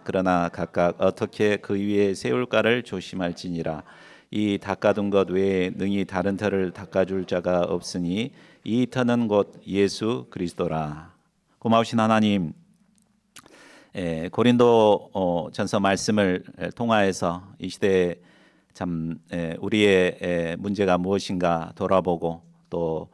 그러나 각각 어떻게 그 위에 세울까를 조심할지니라. 이 닦아둔 것 외에 능히 다른 터를 닦아줄 자가 없으니 이 터는 곧 예수 그리스도라. 고마우신 하나님, 고린도 전서 말씀을 통하여서 이 시대에 참 우리의 문제가 무엇인가 돌아보고 또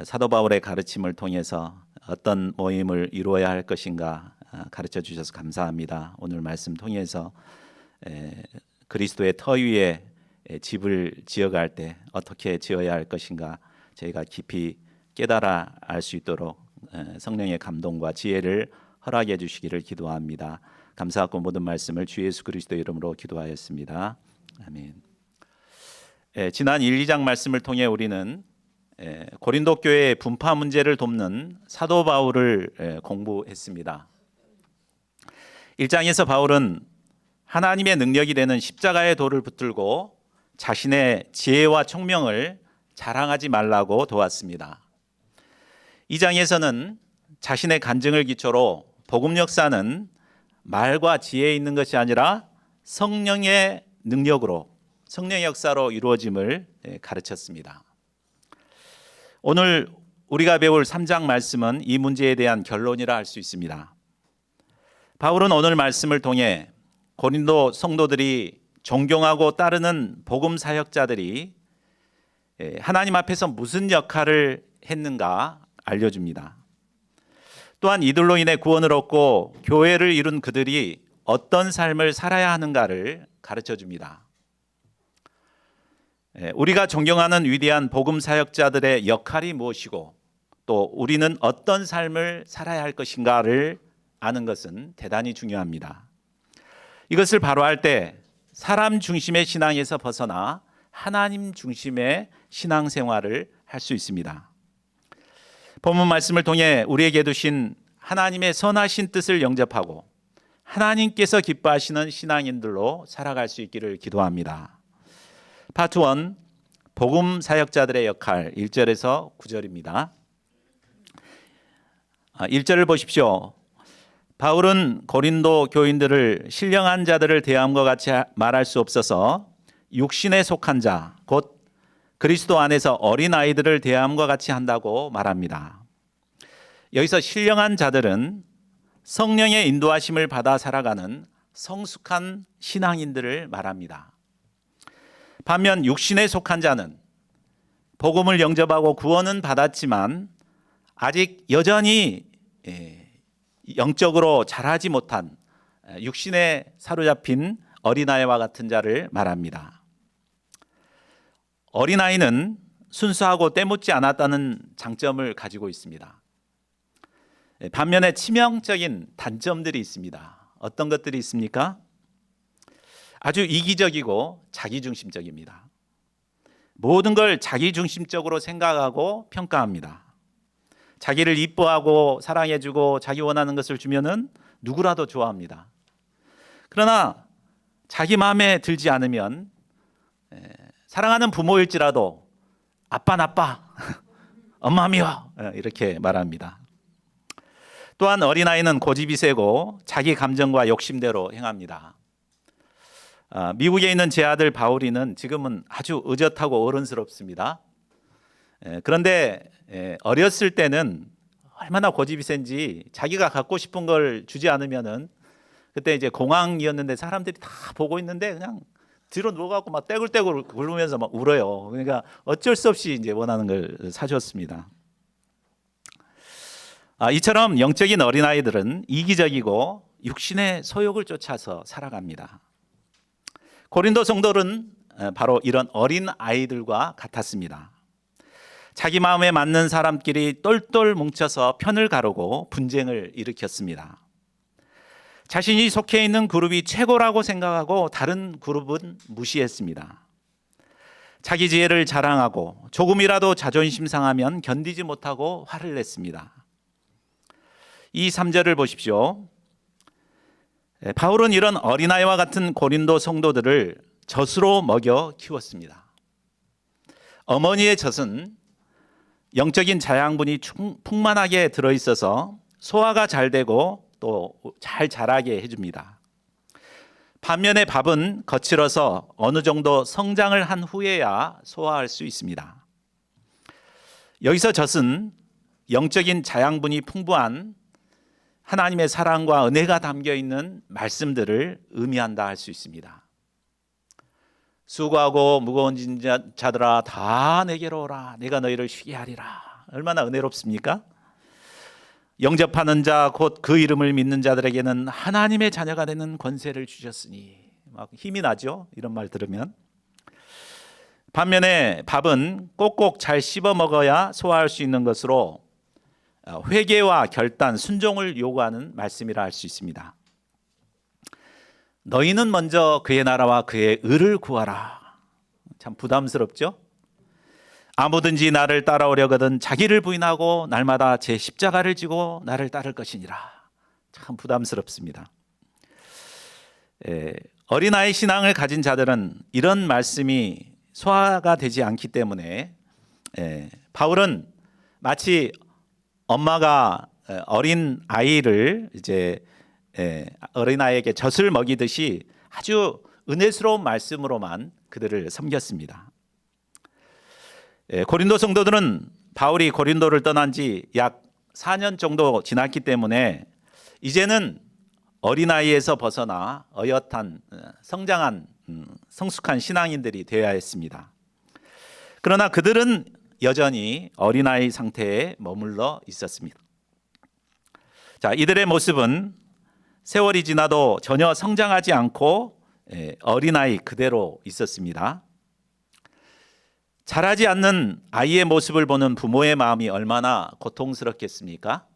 사도 바울의 가르침을 통해서 어떤 모임을 이루어야 할 것인가 가르쳐 주셔서 감사합니다. 오늘 말씀 통해서 그리스도의 터 위에 집을 지어갈 때 어떻게 지어야 할 것인가 저희가 깊이 깨달아 알 수 있도록 성령의 감동과 지혜를 허락해 주시기를 기도합니다. 감사하고 모든 말씀을 주 예수 그리스도 이름으로 기도하였습니다. 아멘. 지난 1, 2장 말씀을 통해 우리는 고린도 교회의 분파 문제를 돕는 사도 바울을 공부했습니다. 1장에서 바울은 하나님의 능력이 되는 십자가의 돌을 붙들고 자신의 지혜와 총명을 자랑하지 말라고 도왔습니다. 2장에서는 자신의 간증을 기초로 복음 역사는 말과 지혜에 있는 것이 아니라 성령의 능력으로, 성령의 역사로 이루어짐을 가르쳤습니다. 오늘 우리가 배울 3장 말씀은 이 문제에 대한 결론이라 할 수 있습니다. 바울은 오늘 말씀을 통해 고린도 성도들이 존경하고 따르는 복음 사역자들이 하나님 앞에서 무슨 역할을 했는가 알려줍니다. 또한 이들로 인해 구원을 얻고 교회를 이룬 그들이 어떤 삶을 살아야 하는가를 가르쳐 줍니다. 우리가 존경하는 위대한 복음 사역자들의 역할이 무엇이고 또 우리는 어떤 삶을 살아야 할 것인가를 아는 것은 대단히 중요합니다. 이것을 바로 할 때 사람 중심의 신앙에서 벗어나 하나님 중심의 신앙생활을 할 수 있습니다. 본문 말씀을 통해 우리에게 두신 하나님의 선하신 뜻을 영접하고 하나님께서 기뻐하시는 신앙인들로 살아갈 수 있기를 기도합니다. 파트 1, 복음 사역자들의 역할 1절에서 9절입니다. 1절을 보십시오. 바울은 고린도 교인들을 신령한 자들을 대함과 같이 말할 수 없어서 육신에 속한 자, 곧 그리스도 안에서 어린아이들을 대함과 같이 한다고 말합니다. 여기서 신령한 자들은 성령의 인도하심을 받아 살아가는 성숙한 신앙인들을 말합니다. 반면 육신에 속한 자는 복음을 영접하고 구원은 받았지만 아직 여전히 영적으로 자라지 못한 육신에 사로잡힌 어린아이와 같은 자를 말합니다. 어린아이는 순수하고 때묻지 않았다는 장점을 가지고 있습니다. 반면에 치명적인 단점들이 있습니다. 어떤 것들이 있습니까? 아주 이기적이고 자기중심적입니다. 모든 걸 자기중심적으로 생각하고 평가합니다. 자기를 이뻐하고 사랑해주고 자기 원하는 것을 주면은 누구라도 좋아합니다. 그러나 자기 마음에 들지 않으면 사랑하는 부모일지라도 아빠 나빠, 엄마 미워 이렇게 말합니다. 또한 어린아이는 고집이 세고 자기 감정과 욕심대로 행합니다. 미국에 있는 제 아들 바울이는 지금은 아주 의젓하고 어른스럽습니다. 그런데 어렸을 때는 얼마나 고집이 센지 자기가 갖고 싶은 걸 주지 않으면은 그때 이제 공항이었는데 사람들이 다 보고 있는데 그냥 뒤로 누워갖고 막 떼굴떼굴 굴면서 막 울어요. 그러니까 어쩔 수 없이 이제 원하는 걸 사줬습니다. 이처럼 영적인 어린아이들은 이기적이고 육신의 소욕을 쫓아서 살아갑니다. 고린도 성도는 바로 이런 어린 아이들과 같았습니다. 자기 마음에 맞는 사람끼리 똘똘 뭉쳐서 편을 가르고 분쟁을 일으켰습니다. 자신이 속해 있는 그룹이 최고라고 생각하고 다른 그룹은 무시했습니다. 자기 지혜를 자랑하고 조금이라도 자존심 상하면 견디지 못하고 화를 냈습니다. 이 3절을 보십시오. 바울은 이런 어린아이와 같은 고린도 성도들을 젖으로 먹여 키웠습니다. 어머니의 젖은 영적인 자양분이 풍만하게 들어있어서 소화가 잘 되고 또 잘 자라게 해줍니다. 반면에 밥은 거칠어서 어느 정도 성장을 한 후에야 소화할 수 있습니다. 여기서 젖은 영적인 자양분이 풍부한 하나님의 사랑과 은혜가 담겨 있는 말씀들을 의미한다 할 수 있습니다. 수고하고 무거운 자들아 다 내게로 오라. 내가 너희를 쉬게 하리라. 얼마나 은혜롭습니까? 영접하는 자 곧 그 이름을 믿는 자들에게는 하나님의 자녀가 되는 권세를 주셨으니. 막 힘이 나죠? 이런 말 들으면. 반면에 밥은 꼭꼭 잘 씹어 먹어야 소화할 수 있는 것으로 회개와 결단, 순종을 요구하는 말씀이라 할 수 있습니다. 너희는 먼저 그의 나라와 그의 의를 구하라. 참 부담스럽죠? 아무든지 나를 따라오려거든 자기를 부인하고 날마다 제 십자가를 지고 나를 따를 것이니라. 참 부담스럽습니다. 어린아이 신앙을 가진 자들은 이런 말씀이 소화가 되지 않기 때문에 바울은 마치 엄마가 어린 아이를 어린 아이에게 젖을 먹이듯이 아주 은혜스러운 말씀으로만 그들을 섬겼습니다. 고린도 성도들은 바울이 고린도를 떠난 지 약 4년 정도 지났기 때문에 이제는 어린아이에서 벗어나 어엿한 성장한 성숙한 신앙인들이 되어야 했습니다. 그러나 그들은 여전히 어린아이 상태에 머물러 있었습니다. 자, 이들의 모습은 세월이 지나도 전혀 성장하지 않고 어린아이 그대로 있었습니다. 자라지 않는 아이의 모습을 보는 부모의 마음이 얼마나 고통스럽겠습니까?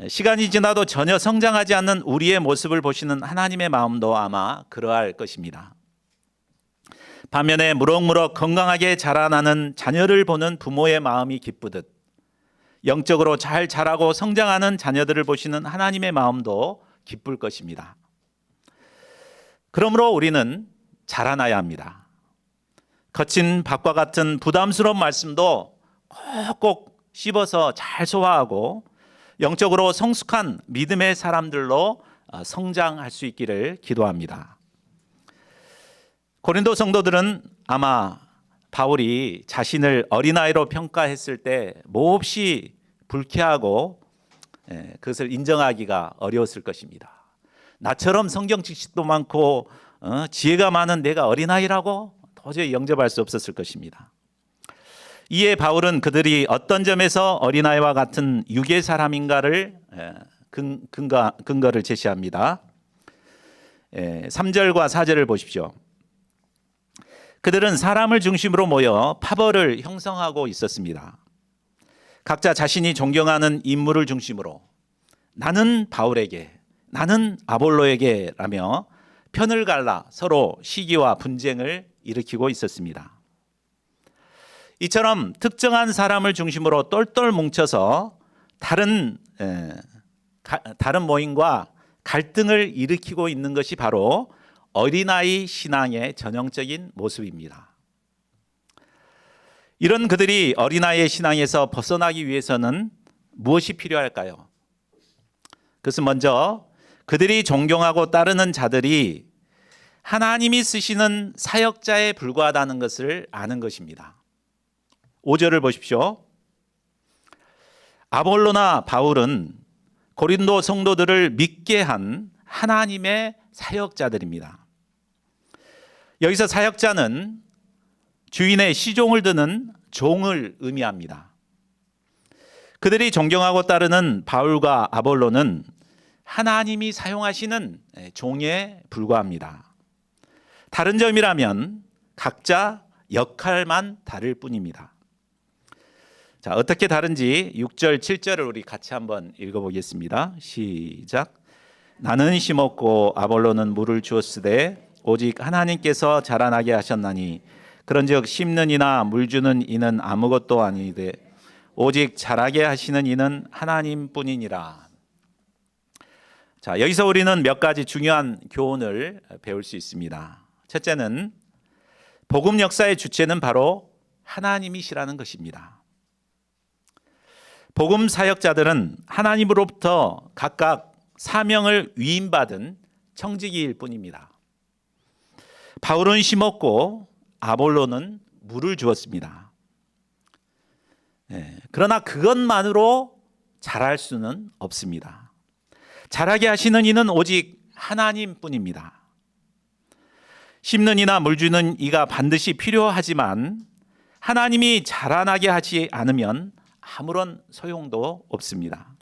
시간이 지나도 전혀 성장하지 않는 우리의 모습을 보시는 하나님의 마음도 아마 그러할 것입니다. 반면에 무럭무럭 건강하게 자라나는 자녀를 보는 부모의 마음이 기쁘듯 영적으로 잘 자라고 성장하는 자녀들을 보시는 하나님의 마음도 기쁠 것입니다. 그러므로 우리는 자라나야 합니다. 거친 밥과 같은 부담스러운 말씀도 꼭꼭 씹어서 잘 소화하고 영적으로 성숙한 믿음의 사람들로 성장할 수 있기를 기도합니다. 고린도 성도들은 아마 바울이 자신을 어린아이로 평가했을 때 몹시 불쾌하고 그것을 인정하기가 어려웠을 것입니다. 나처럼 성경 지식도 많고 지혜가 많은 내가 어린아이라고 도저히 영접할 수 없었을 것입니다. 이에 바울은 그들이 어떤 점에서 어린아이와 같은 육의 사람인가를 근거를 제시합니다. 3절과 4절을 보십시오. 그들은 사람을 중심으로 모여 파벌을 형성하고 있었습니다. 각자 자신이 존경하는 인물을 중심으로 나는 바울에게, 나는 아볼로에게 라며 편을 갈라 서로 시기와 분쟁을 일으키고 있었습니다. 이처럼 특정한 사람을 중심으로 똘똘 뭉쳐서 다른 모임과 갈등을 일으키고 있는 것이 바로 어린아이 신앙의 전형적인 모습입니다. 이런 그들이 어린아이의 신앙에서 벗어나기 위해서는 무엇이 필요할까요? 그것은 먼저 그들이 존경하고 따르는 자들이 하나님이 쓰시는 사역자에 불과하다는 것을 아는 것입니다. 5절을 보십시오. 아볼로나 바울은 고린도 성도들을 믿게 한 하나님의 사역자들입니다. 여기서 사역자는 주인의 시종을 드는 종을 의미합니다. 그들이 존경하고 따르는 바울과 아볼로는 하나님이 사용하시는 종에 불과합니다. 다른 점이라면 각자 역할만 다를 뿐입니다. 자, 어떻게 다른지 6절, 7절을 우리 같이 한번 읽어보겠습니다. 시작. 나는 심었고 아볼로는 물을 주었으되 오직 하나님께서 자라나게 하셨나니 그런즉 심는 이나 물 주는 이는 아무것도 아니되 오직 자라게 하시는 이는 하나님뿐이니라. 자, 여기서 우리는 몇 가지 중요한 교훈을 배울 수 있습니다. 첫째는 복음 역사의 주체는 바로 하나님이시라는 것입니다. 복음 사역자들은 하나님으로부터 각각 사명을 위임받은 청지기일 뿐입니다. 바울은 심었고 아볼로는 물을 주었습니다. 그러나 그것만으로 자랄 수는 없습니다. 자라게 하시는 이는 오직 하나님뿐입니다. 심는 이나 물 주는 이가 반드시 필요하지만 하나님이 자라나게 하지 않으면 아무런 소용도 없습니다.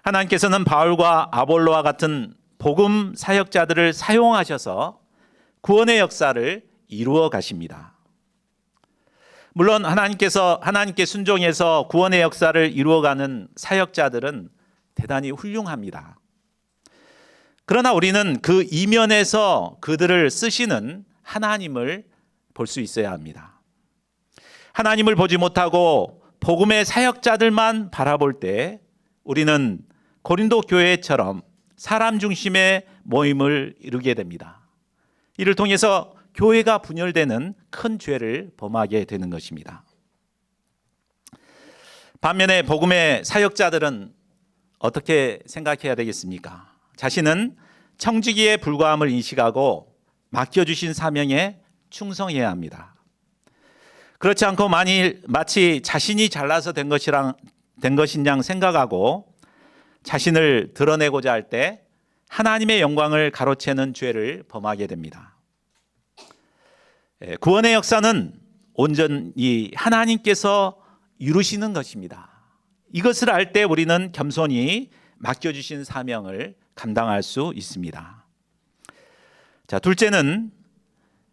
하나님께서는 바울과 아볼로와 같은 복음 사역자들을 사용하셔서 구원의 역사를 이루어 가십니다. 물론 하나님께 순종해서 구원의 역사를 이루어가는 사역자들은 대단히 훌륭합니다. 그러나 우리는 그 이면에서 그들을 쓰시는 하나님을 볼 수 있어야 합니다. 하나님을 보지 못하고 복음의 사역자들만 바라볼 때 우리는 고린도 교회처럼 사람 중심의 모임을 이루게 됩니다. 이를 통해서 교회가 분열되는 큰 죄를 범하게 되는 것입니다. 반면에 복음의 사역자들은 어떻게 생각해야 되겠습니까? 자신은 청지기에 불과함을 인식하고 맡겨주신 사명에 충성해야 합니다. 그렇지 않고 마치 자신이 잘나서 된 것인 양 생각하고 자신을 드러내고자 할 때 하나님의 영광을 가로채는 죄를 범하게 됩니다. 구원의 역사는 온전히 하나님께서 이루시는 것입니다. 이것을 알 때 우리는 겸손히 맡겨주신 사명을 감당할 수 있습니다. 자, 둘째는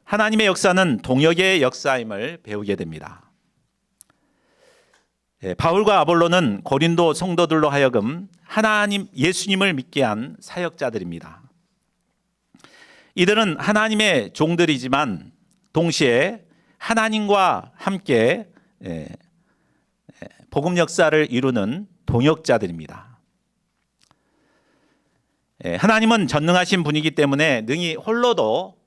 하나님의 역사는 동역의 역사임을 배우게 됩니다. 바울과 아볼로는 고린도 성도들로 하여금 예수님을 믿게 한 사역자들입니다. 이들은 하나님의 종들이지만 동시에 하나님과 함께 복음 역사를 이루는 동역자들입니다. 하나님은 전능하신 분이기 때문에 능히 홀로도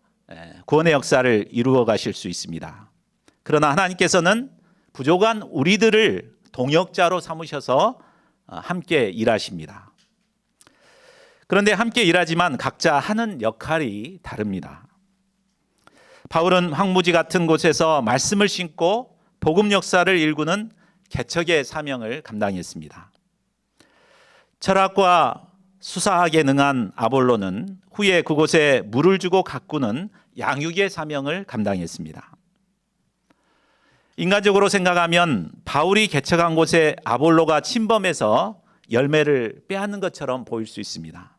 구원의 역사를 이루어 가실 수 있습니다. 그러나 하나님께서는 부족한 우리들을 동역자로 삼으셔서 함께 일하십니다. 그런데 함께 일하지만 각자 하는 역할이 다릅니다. 바울은 황무지 같은 곳에서 말씀을 심고 복음 역사를 일구는 개척의 사명을 감당했습니다. 철학과 수사학에 능한 아볼로는 후에 그곳에 물을 주고 가꾸는 양육의 사명을 감당했습니다. 인간적으로 생각하면 바울이 개척한 곳에 아볼로가 침범해서 열매를 빼앗는 것처럼 보일 수 있습니다.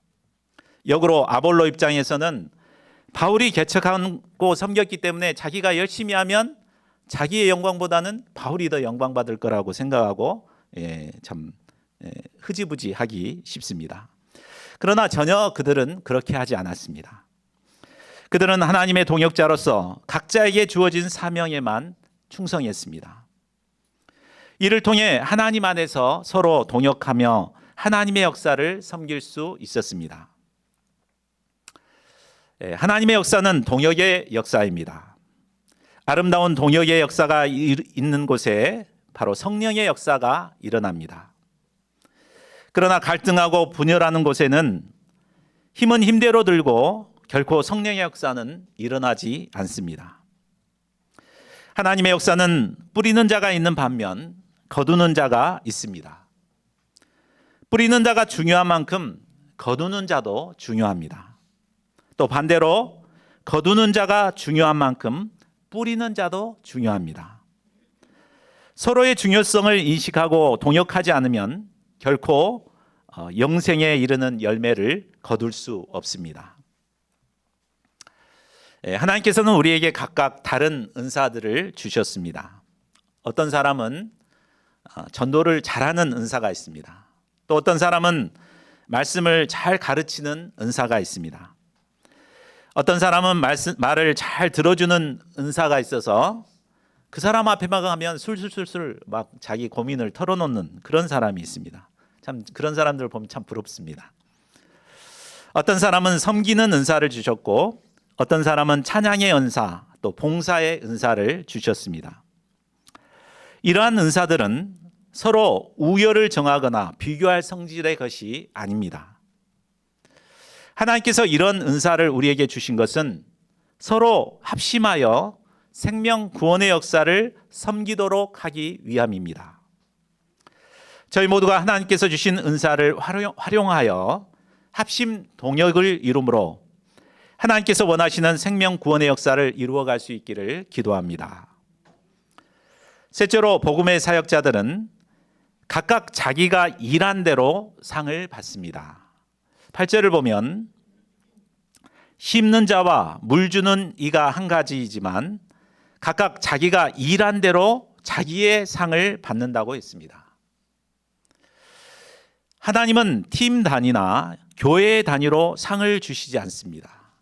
역으로 아볼로 입장에서는 바울이 개척하고 섬겼기 때문에 자기가 열심히 하면 자기의 영광보다는 바울이 더 영광받을 거라고 생각하고 흐지부지하기 쉽습니다. 그러나 전혀 그들은 그렇게 하지 않았습니다. 그들은 하나님의 동역자로서 각자에게 주어진 사명에만 충성했습니다. 이를 통해 하나님 안에서 서로 동역하며 하나님의 역사를 섬길 수 있었습니다. 하나님의 역사는 동역의 역사입니다. 아름다운 동역의 역사가 있는 곳에 바로 성령의 역사가 일어납니다. 그러나 갈등하고 분열하는 곳에는 힘은 힘대로 들고 결코 성령의 역사는 일어나지 않습니다. 하나님의 역사는 뿌리는 자가 있는 반면 거두는 자가 있습니다. 뿌리는 자가 중요한 만큼 거두는 자도 중요합니다. 또 반대로 거두는 자가 중요한 만큼 뿌리는 자도 중요합니다. 서로의 중요성을 인식하고 동역하지 않으면 결코 영생에 이르는 열매를 거둘 수 없습니다. 하나님께서는 우리에게 각각 다른 은사들을 주셨습니다. 어떤 사람은 전도를 잘하는 은사가 있습니다. 또 어떤 사람은 말씀을 잘 가르치는 은사가 있습니다. 어떤 사람은 말을 잘 들어주는 은사가 있어서 그 사람 앞에만 가면 술술술술 막 자기 고민을 털어놓는 그런 사람이 있습니다. 참 그런 사람들을 보면 참 부럽습니다. 어떤 사람은 섬기는 은사를 주셨고 어떤 사람은 찬양의 은사 또 봉사의 은사를 주셨습니다. 이러한 은사들은 서로 우열을 정하거나 비교할 성질의 것이 아닙니다. 하나님께서 이런 은사를 우리에게 주신 것은 서로 합심하여 생명 구원의 역사를 섬기도록 하기 위함입니다. 저희 모두가 하나님께서 주신 은사를 활용하여 합심 동역을 이루므로 하나님께서 원하시는 생명 구원의 역사를 이루어갈 수 있기를 기도합니다. 셋째로 복음의 사역자들은 각각 자기가 일한 대로 상을 받습니다. 8절을 보면 심는 자와 물 주는 이가 한 가지이지만 각각 자기가 일한 대로 자기의 상을 받는다고 했습니다. 하나님은 팀 단위나 교회 단위로 상을 주시지 않습니다.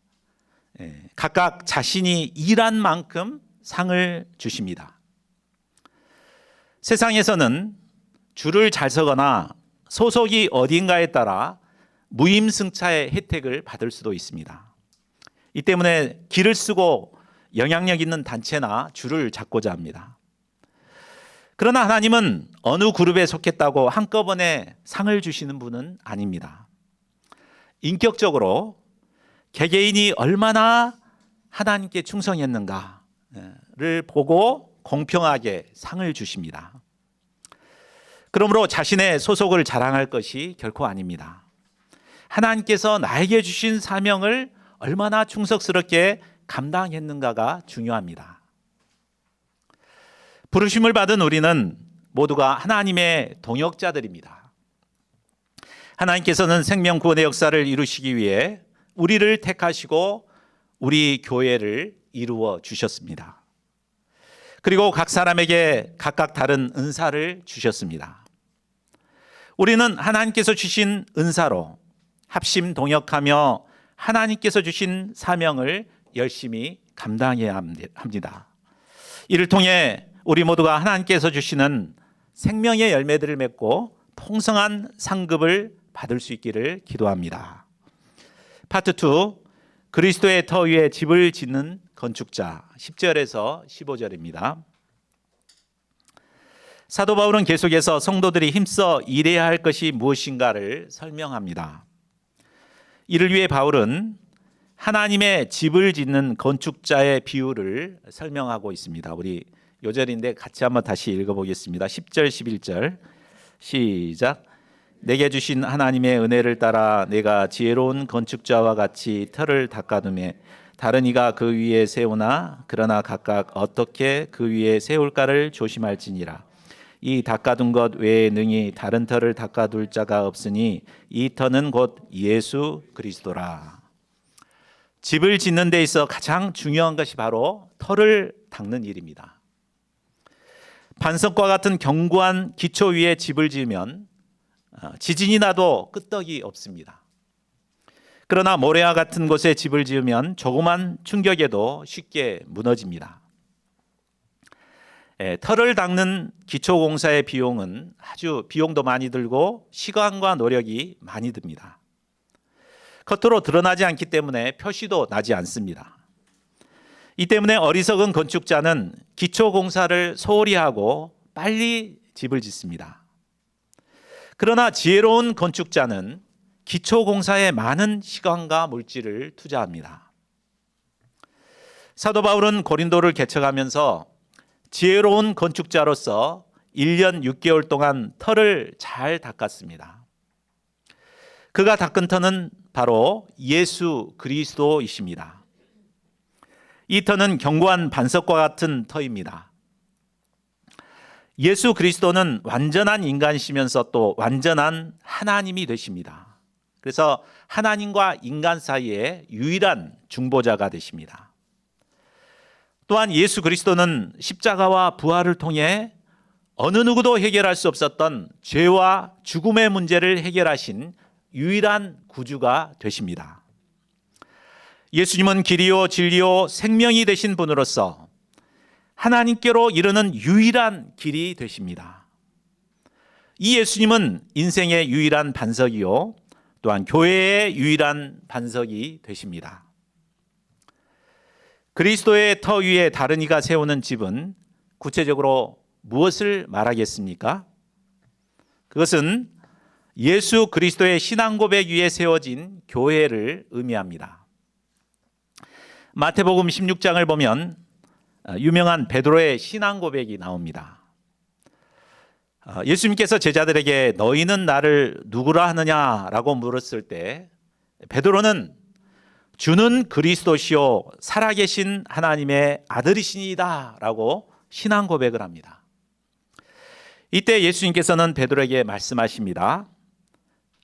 각각 자신이 일한 만큼 상을 주십니다. 세상에서는 줄을 잘 서거나 소속이 어딘가에 따라 무임승차의 혜택을 받을 수도 있습니다. 이 때문에 길을 쓰고 영향력 있는 단체나 줄을 잡고자 합니다. 그러나 하나님은 어느 그룹에 속했다고 한꺼번에 상을 주시는 분은 아닙니다. 인격적으로 개개인이 얼마나 하나님께 충성했는가를 보고 공평하게 상을 주십니다. 그러므로 자신의 소속을 자랑할 것이 결코 아닙니다. 하나님께서 나에게 주신 사명을 얼마나 충성스럽게 감당했는가가 중요합니다. 부르심을 받은 우리는 모두가 하나님의 동역자들입니다. 하나님께서는 생명 구원의 역사를 이루시기 위해 우리를 택하시고 우리 교회를 이루어 주셨습니다. 그리고 각 사람에게 각각 다른 은사를 주셨습니다. 우리는 하나님께서 주신 은사로 합심 동역하며 하나님께서 주신 사명을 열심히 감당해야 합니다. 이를 통해 우리 모두가 하나님께서 주시는 생명의 열매들을 맺고 풍성한 상급을 받을 수 있기를 기도합니다. 파트 2, 그리스도의 터 위에 집을 짓는 건축자, 10절에서 15절입니다. 사도 바울은 계속해서 성도들이 힘써 일해야 할 것이 무엇인가를 설명합니다. 이를 위해 바울은 하나님의 집을 짓는 건축자의 비유를 설명하고 있습니다. 우리 요절인데 같이 한번 다시 읽어보겠습니다. 10절 11절 시작. 내게 주신 하나님의 은혜를 따라 내가 지혜로운 건축자와 같이 터를 닦아두매 다른 이가 그 위에 세우나 그러나 각각 어떻게 그 위에 세울까를 조심할지니라. 이 닦아둔 것 외에 능히 다른 터를 닦아둘 자가 없으니 이 터는 곧 예수 그리스도라. 집을 짓는 데 있어 가장 중요한 것이 바로 터를 닦는 일입니다. 반석과 같은 견고한 기초 위에 집을 지으면 지진이 나도 끄떡이 없습니다. 그러나 모래와 같은 곳에 집을 지으면 조그만 충격에도 쉽게 무너집니다. 터를 닦는 기초공사의 비용은 아주 비용도 많이 들고 시간과 노력이 많이 듭니다. 겉으로 드러나지 않기 때문에 표시도 나지 않습니다. 이 때문에 어리석은 건축자는 기초공사를 소홀히 하고 빨리 집을 짓습니다. 그러나 지혜로운 건축자는 기초공사에 많은 시간과 물질을 투자합니다. 사도 바울은 고린도를 개척하면서 지혜로운 건축자로서 1년 6개월 동안 터를 잘 닦았습니다. 그가 닦은 터는 바로 예수 그리스도이십니다. 이 터는 견고한 반석과 같은 터입니다. 예수 그리스도는 완전한 인간이시면서 또 완전한 하나님이 되십니다. 그래서 하나님과 인간 사이에 유일한 중보자가 되십니다. 또한 예수 그리스도는 십자가와 부활을 통해 어느 누구도 해결할 수 없었던 죄와 죽음의 문제를 해결하신 유일한 구주가 되십니다. 예수님은 길이요 진리요 생명이 되신 분으로서 하나님께로 이르는 유일한 길이 되십니다. 이 예수님은 인생의 유일한 반석이요 또한 교회의 유일한 반석이 되십니다. 그리스도의 터 위에 다른 이가 세우는 집은 구체적으로 무엇을 말하겠습니까? 그것은 예수 그리스도의 신앙 고백 위에 세워진 교회를 의미합니다. 마태복음 16장을 보면 유명한 베드로의 신앙 고백이 나옵니다. 예수님께서 제자들에게 너희는 나를 누구라 하느냐라고 물었을 때 베드로는 주는 그리스도시요 살아계신 하나님의 아들이시니이다 라고 신앙 고백을 합니다. 이때 예수님께서는 베드로에게 말씀하십니다.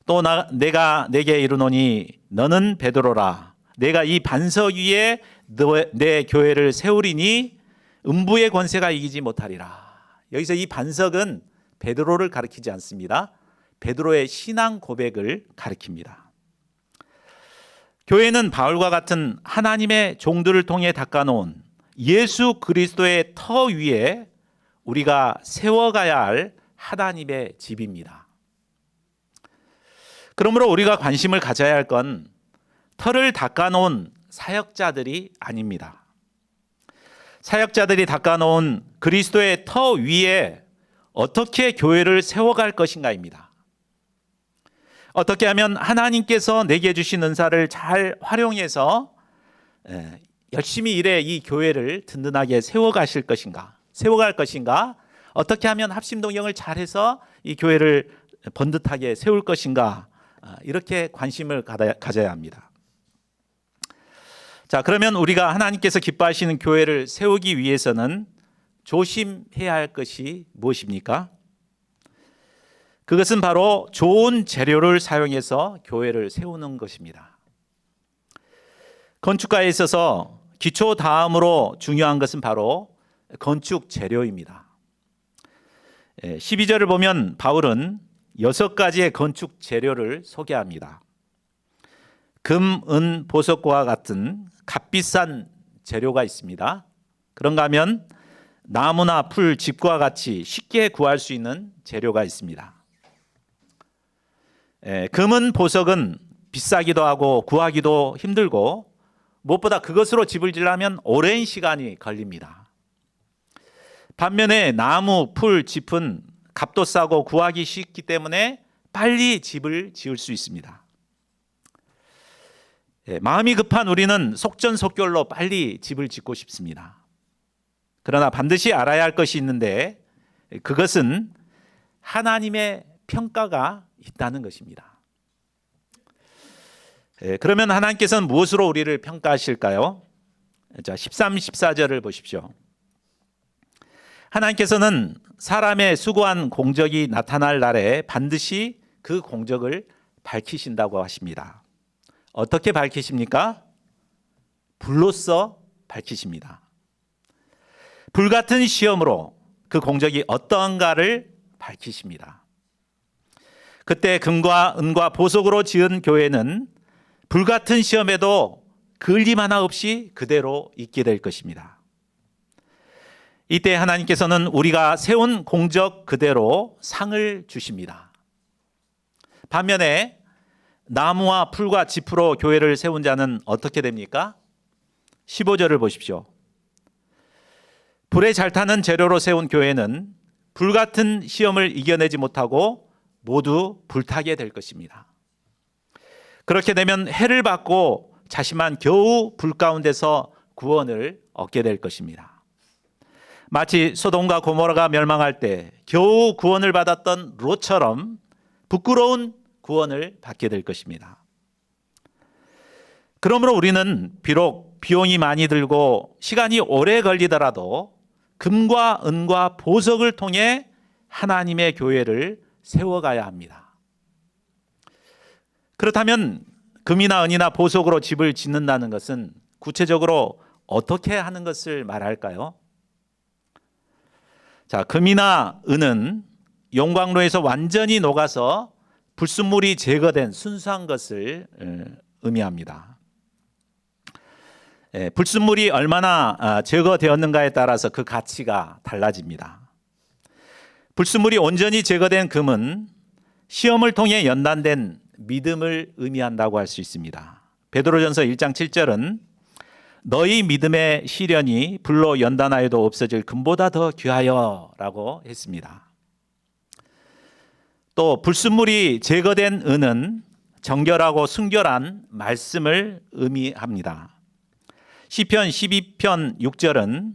또 내가 내게 이르노니 너는 베드로라. 내가 이 반석 위에 내 교회를 세우리니 음부의 권세가 이기지 못하리라. 여기서 이 반석은 베드로를 가리키지 않습니다. 베드로의 신앙 고백을 가리킵니다. 교회는 바울과 같은 하나님의 종들을 통해 닦아놓은 예수 그리스도의 터 위에 우리가 세워가야 할 하나님의 집입니다. 그러므로 우리가 관심을 가져야 할 건 터를 닦아놓은 사역자들이 아닙니다. 사역자들이 닦아놓은 그리스도의 터 위에 어떻게 교회를 세워갈 것인가입니다. 어떻게 하면 하나님께서 내게 주신 은사를 잘 활용해서 열심히 일해 이 교회를 든든하게 세워갈 것인가? 어떻게 하면 합심동역을 잘해서 이 교회를 번듯하게 세울 것인가? 이렇게 관심을 가져야 합니다. 자, 그러면 우리가 하나님께서 기뻐하시는 교회를 세우기 위해서는 조심해야 할 것이 무엇입니까? 그것은 바로 좋은 재료를 사용해서 교회를 세우는 것입니다. 건축가에 있어서 기초 다음으로 중요한 것은 바로 건축 재료입니다. 12절을 보면 바울은 6가지의 건축 재료를 소개합니다. 금, 은, 보석과 같은 값비싼 재료가 있습니다. 그런가 하면 나무나 풀, 집과 같이 쉽게 구할 수 있는 재료가 있습니다. 금은, 보석은 비싸기도 하고 구하기도 힘들고 무엇보다 그것으로 집을 지으려면 오랜 시간이 걸립니다. 반면에 나무, 풀, 짚은 값도 싸고 구하기 쉽기 때문에 빨리 집을 지을 수 있습니다. 마음이 급한 우리는 속전속결로 빨리 집을 짓고 싶습니다. 그러나 반드시 알아야 할 것이 있는데 그것은 하나님의 평가가 있다는 것입니다. 그러면 하나님께서는 무엇으로 우리를 평가하실까요? 자, 13, 14절을 보십시오. 하나님께서는 사람의 수고한 공적이 나타날 날에 반드시 그 공적을 밝히신다고 하십니다. 어떻게 밝히십니까? 불로써 밝히십니다. 불같은 시험으로 그 공적이 어떠한가를 밝히십니다. 그때 금과 은과 보석으로 지은 교회는 불같은 시험에도 걸림 하나 없이 그대로 있게 될 것입니다. 이때 하나님께서는 우리가 세운 공적 그대로 상을 주십니다. 반면에 나무와 풀과 짚으로 교회를 세운 자는 어떻게 됩니까? 15절을 보십시오. 불에 잘 타는 재료로 세운 교회는 불같은 시험을 이겨내지 못하고 모두 불타게 될 것입니다. 그렇게 되면 해를 받고 자신만 겨우 불 가운데서 구원을 얻게 될 것입니다. 마치 소돔과 고모라가 멸망할 때 겨우 구원을 받았던 롯처럼 부끄러운 구원을 받게 될 것입니다. 그러므로 우리는 비록 비용이 많이 들고 시간이 오래 걸리더라도 금과 은과 보석을 통해 하나님의 교회를 세워가야 합니다. 그렇다면 금이나 은이나 보석으로 집을 짓는다는 것은 구체적으로 어떻게 하는 것을 말할까요? 자, 금이나 은은 용광로에서 완전히 녹아서 불순물이 제거된 순수한 것을 의미합니다. 불순물이 얼마나 제거되었는가에 따라서 그 가치가 달라집니다. 불순물이 온전히 제거된 금은 시험을 통해 연단된 믿음을 의미한다고 할 수 있습니다. 베드로전서 1장 7절은 너희 믿음의 시련이 불로 연단하여도 없어질 금보다 더 귀하여 라고 했습니다. 또 불순물이 제거된 은은 정결하고 순결한 말씀을 의미합니다. 시편 12편 6절은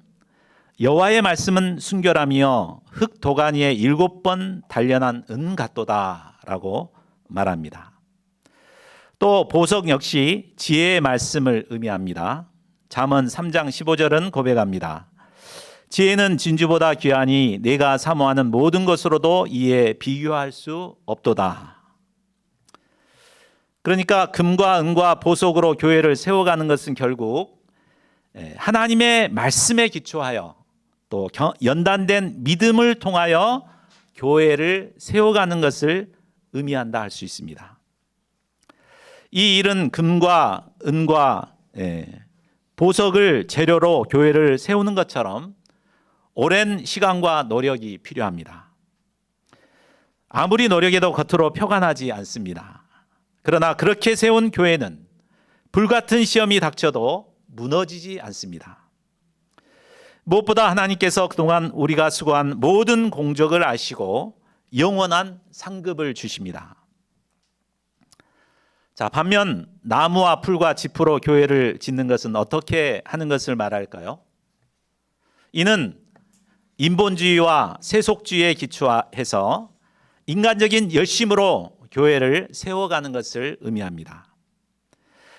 여호와의 말씀은 순결하며 흙 도가니에 7번 단련한 은 같도다라고 말합니다. 또 보석 역시 지혜의 말씀을 의미합니다. 잠언 3장 15절은 고백합니다. 지혜는 진주보다 귀하니 내가 사모하는 모든 것으로도 이에 비교할 수 없도다. 그러니까 금과 은과 보석으로 교회를 세워가는 것은 결국 하나님의 말씀에 기초하여 또 연단된 믿음을 통하여 교회를 세워가는 것을 의미한다 할 수 있습니다. 이 일은 금과 은과 보석을 재료로 교회를 세우는 것처럼 오랜 시간과 노력이 필요합니다. 아무리 노력해도 겉으로 표가 나지 않습니다. 그러나 그렇게 세운 교회는 불같은 시험이 닥쳐도 무너지지 않습니다. 무엇보다 하나님께서 그동안 우리가 수고한 모든 공적을 아시고 영원한 상급을 주십니다. 자, 반면 나무와 풀과 지프로 교회를 짓는 것은 어떻게 하는 것을 말할까요? 이는 인본주의와 세속주의에 기초해서 인간적인 열심으로 교회를 세워가는 것을 의미합니다.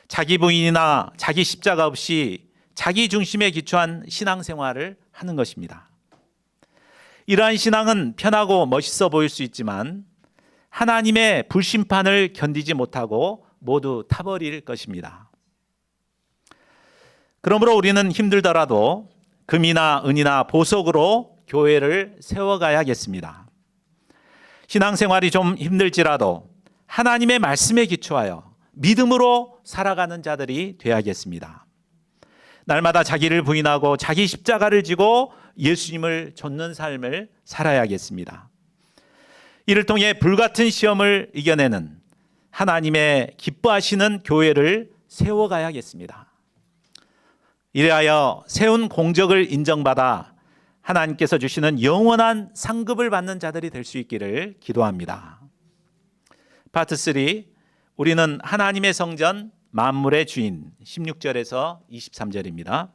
자기 부인이나 자기 십자가 없이 자기 중심에 기초한 신앙생활을 하는 것입니다. 이러한 신앙은 편하고 멋있어 보일 수 있지만 하나님의 불심판을 견디지 못하고 모두 타버릴 것입니다. 그러므로 우리는 힘들더라도 금이나 은이나 보석으로 교회를 세워가야겠습니다. 신앙생활이 좀 힘들지라도 하나님의 말씀에 기초하여 믿음으로 살아가는 자들이 되어야겠습니다. 날마다 자기를 부인하고 자기 십자가를 지고 예수님을 좇는 삶을 살아야겠습니다. 이를 통해 불같은 시험을 이겨내는 하나님의 기뻐하시는 교회를 세워가야겠습니다. 이래하여 세운 공적을 인정받아 하나님께서 주시는 영원한 상급을 받는 자들이 될 수 있기를 기도합니다. 파트 3, 우리는 하나님의 성전 만물의 주인, 16절에서 23절입니다.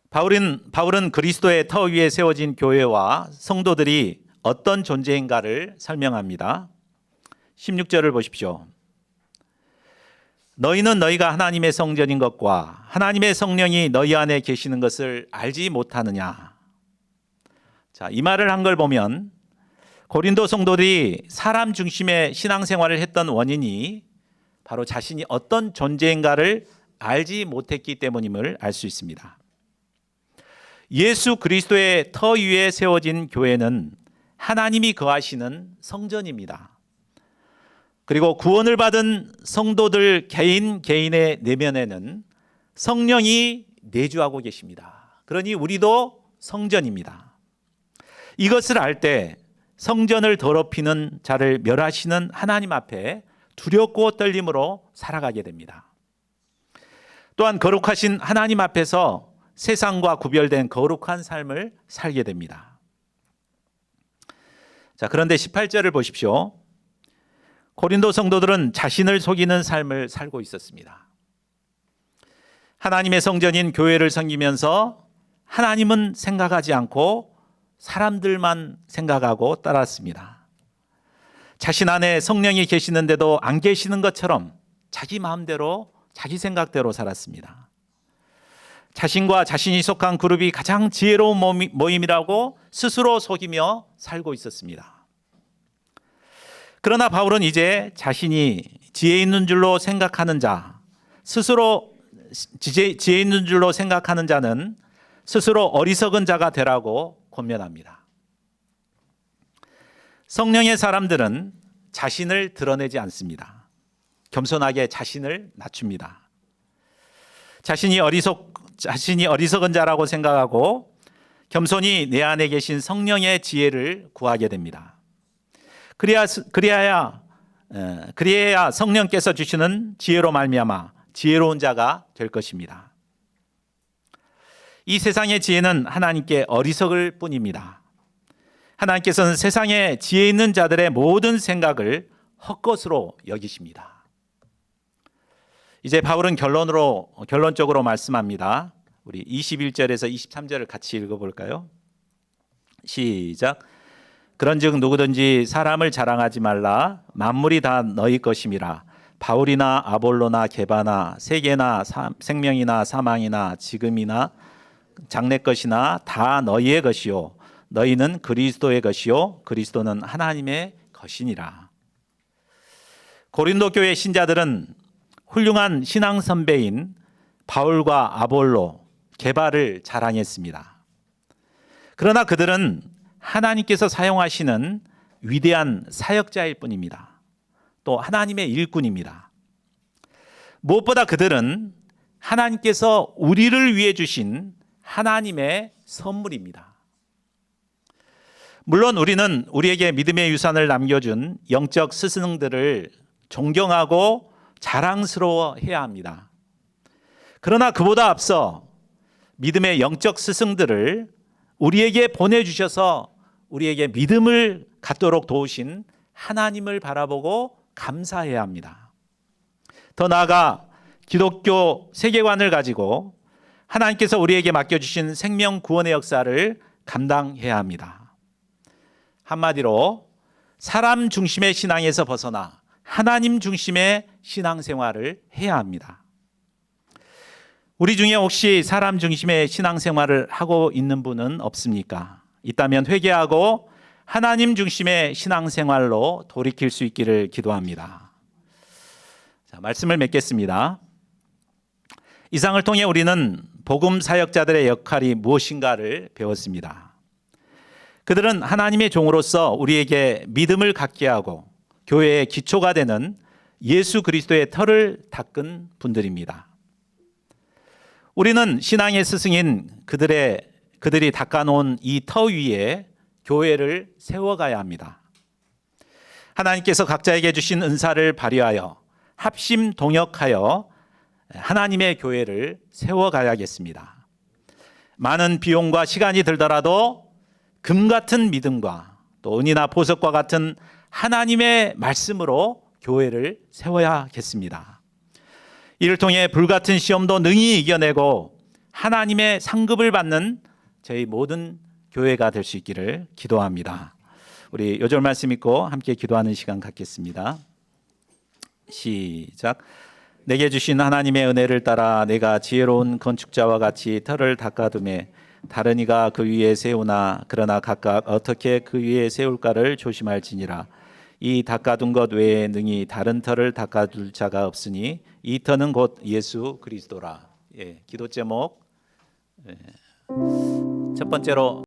바울은 그리스도의 터 위에 세워진 교회와 성도들이 어떤 존재인가를 설명합니다. 16절을 보십시오. 너희는 너희가 하나님의 성전인 것과 하나님의 성령이 너희 안에 계시는 것을 알지 못하느냐. 자, 이 말을 한 걸 보면 고린도 성도들이 사람 중심의 신앙생활을 했던 원인이 바로 자신이 어떤 존재인가를 알지 못했기 때문임을 알 수 있습니다. 예수 그리스도의 터 위에 세워진 교회는 하나님이 거하시는 성전입니다. 그리고 구원을 받은 성도들 개인의 내면에는 성령이 내주하고 계십니다. 그러니 우리도 성전입니다. 이것을 알 때 성전을 더럽히는 자를 멸하시는 하나님 앞에 두렵고 떨림으로 살아가게 됩니다. 또한 거룩하신 하나님 앞에서 세상과 구별된 거룩한 삶을 살게 됩니다. 자, 그런데 18절을 보십시오. 고린도 성도들은 자신을 속이는 삶을 살고 있었습니다. 하나님의 성전인 교회를 섬기면서 하나님은 생각하지 않고 사람들만 생각하고 따랐습니다. 자신 안에 성령이 계시는데도 안 계시는 것처럼 자기 마음대로 자기 생각대로 살았습니다. 자신과 자신이 속한 그룹이 가장 지혜로운 모임이라고 스스로 속이며 살고 있었습니다. 그러나 바울은 이제 자신이 지혜 있는 줄로 생각하는 자, 스스로 지혜 있는 줄로 생각하는 자는 스스로 어리석은 자가 되라고 권면합니다. 성령의 사람들은 자신을 드러내지 않습니다. 겸손하게 자신을 낮춥니다. 자신이 어리석은 자라고 생각하고 겸손히 내 안에 계신 성령의 지혜를 구하게 됩니다. 그리하여 성령께서 주시는 지혜로 말미암아 지혜로운 자가 될 것입니다. 이 세상의 지혜는 하나님께 어리석을 뿐입니다. 하나님께서는 세상에 지혜 있는 자들의 모든 생각을 헛것으로 여기십니다. 이제 바울은 결론적으로 말씀합니다. 우리 21절에서 23절을 같이 읽어볼까요? 시작. 그런즉 누구든지 사람을 자랑하지 말라. 만물이 다 너희 것임이라. 바울이나 아볼로나 게바나 세계나 생명이나 사망이나 지금이나 장래 것이나 다 너희의 것이요 너희는 그리스도의 것이요 그리스도는 하나님의 것이니라. 고린도 교회 신자들은 훌륭한 신앙 선배인 바울과 아볼로, 게바를 자랑했습니다. 그러나 그들은 하나님께서 사용하시는 위대한 사역자일 뿐입니다. 또 하나님의 일꾼입니다. 무엇보다 그들은 하나님께서 우리를 위해 주신 하나님의 선물입니다. 물론 우리는 우리에게 믿음의 유산을 남겨준 영적 스승들을 존경하고 자랑스러워해야 합니다. 그러나 그보다 앞서 믿음의 영적 스승들을 우리에게 보내주셔서 우리에게 믿음을 갖도록 도우신 하나님을 바라보고 감사해야 합니다. 더 나아가 기독교 세계관을 가지고 하나님께서 우리에게 맡겨주신 생명 구원의 역사를 감당해야 합니다. 한마디로 사람 중심의 신앙에서 벗어나 하나님 중심의 신앙생활을 해야 합니다. 우리 중에 혹시 사람 중심의 신앙생활을 하고 있는 분은 없습니까? 있다면 회개하고 하나님 중심의 신앙생활로 돌이킬 수 있기를 기도합니다. 자, 말씀을 맺겠습니다. 이상을 통해 우리는 복음 사역자들의 역할이 무엇인가를 배웠습니다. 그들은 하나님의 종으로서 우리에게 믿음을 갖게 하고 교회의 기초가 되는 예수 그리스도의 터를 닦은 분들입니다. 우리는 신앙의 스승인 그들이 닦아놓은 이 터 위에 교회를 세워가야 합니다. 하나님께서 각자에게 주신 은사를 발휘하여 합심 동역하여 하나님의 교회를 세워가야겠습니다. 많은 비용과 시간이 들더라도 금 같은 믿음과 또 은이나 보석과 같은 하나님의 말씀으로 교회를 세워야겠습니다. 이를 통해 불같은 시험도 능히 이겨내고 하나님의 상급을 받는 저희 모든 교회가 될 수 있기를 기도합니다. 우리 요절 말씀 읽고 함께 기도하는 시간 갖겠습니다. 시작. 내게 주신 하나님의 은혜를 따라 내가 지혜로운 건축자와 같이 터를 닦아두매 다른 이가 그 위에 세우나 그러나 각각 어떻게 그 위에 세울까를 조심할지니라. 이 닦아둔 것 외에 능히 다른 터를 닦아둘 자가 없으니 이 터는 곧 예수 그리스도라. 기도 제목 첫 번째로